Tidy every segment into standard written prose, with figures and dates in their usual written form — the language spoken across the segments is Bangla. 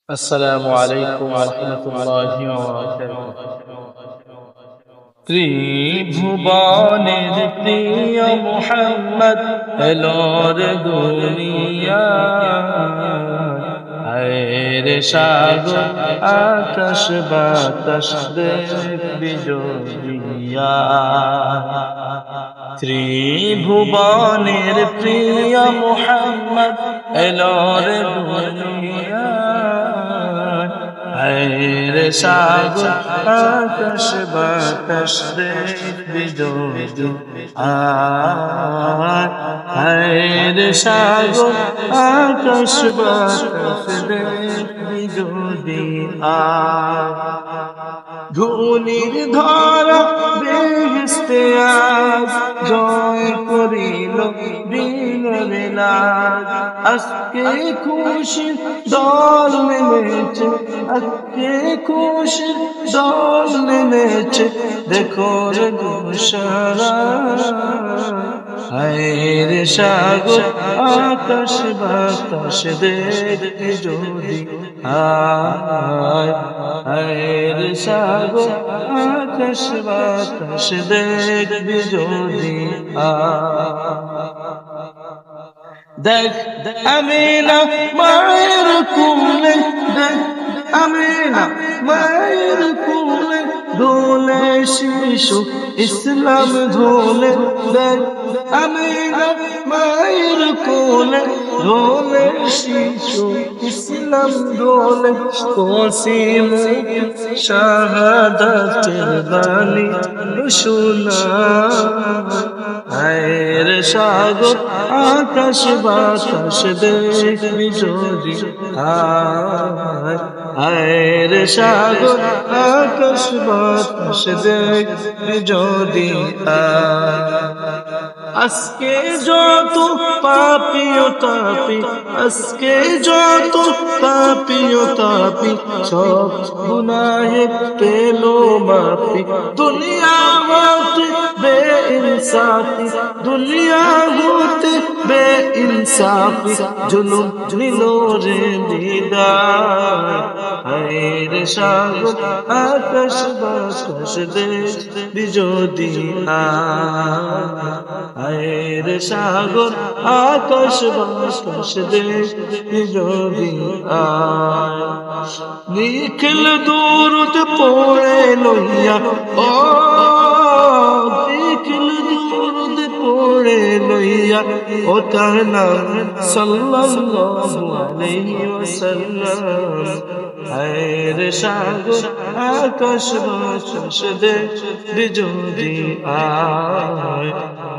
আসসালামু আলাইকুম ওয়া রাহমাতুল্লাহি ওয়া বারাকাতুহু। ত্রিভুবনের প্রিয় মুহাম্মদ এলোর দুনিয়া, আয়ের সাগর আকাশ বাতাস দেখবি জড়িয়া। ত্রিভুবনের প্রিয় মুহাম্মদ এলোর দুনিয়া, আয়ের সাগর আকাশ বাতাস দেখবি যদি, আয়ের সাগর আকাশ বাতাস দেখবি যদি। ধুলির ধরা বেহেশতে আজ জয় করিল দিনের লাজ। আজকে খুশি দল নেমেছে, আজকে খুশি দল নেমেছে, দেখো রে গোসারা। আয়ের সাগর আকাশ বাতাস দেখবি যদি, আয়ের সাগর আকাশ বাতাস দেখবি যদি। দেখ আমিনা মায়ের কোলে, দেখ আমিনা মায়ের কোলে, দোলে শিশু ইসলাম ধোলে। দেখ আমিনা মায়ের কোলে, দোলে শিশু ইসলাম দোলে। কসিম শাহাদাতের বাণী শোনা, আয়ের সাগর আকাশ বাতাস দেখবি যদি, আয়ের সাগর আকাশ বাতাস দেখবি যদি। আজকে যত পাপী ও তাপী, আজকে যত পাপী ও তাপী, সব গুনাহে পেলো মাফি। দুনিয়া হতে বেইনসাফি, দুনিয়া হতে বেইনসাফি, জুলুম নিল রে বিদায়। আয়ের সাগর আকাশ বাতাস দেখবি যদি, আয়ের সাগর আকাশ বাতাস দেখবি যদি। নিখিল দুরুদ পড়ে লইয়া, ও নিখিল দুরুদ পড়ে লইয়া, ও তার নাম সাল্লাল্লাহু আলাইহি ওয়াসাল্লাম। আয়ের সাগর আকাশ বাতাস দেখবি যদি,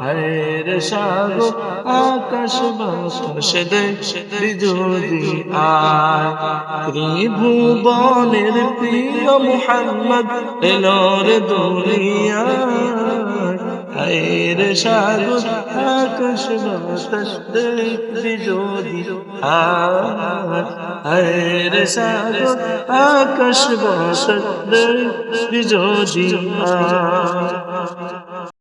আয়ের সাগর আকাশ বাতাস দেখবি যদি। ত্রিভুবনের প্রিয় মুহাম্মদ এলোর দুনিয়া, আয়ের সাগর আকাশ বাতাস দেখবি যদি, আয়ের সাগর আকাশ বাতাস দেখবি যদি।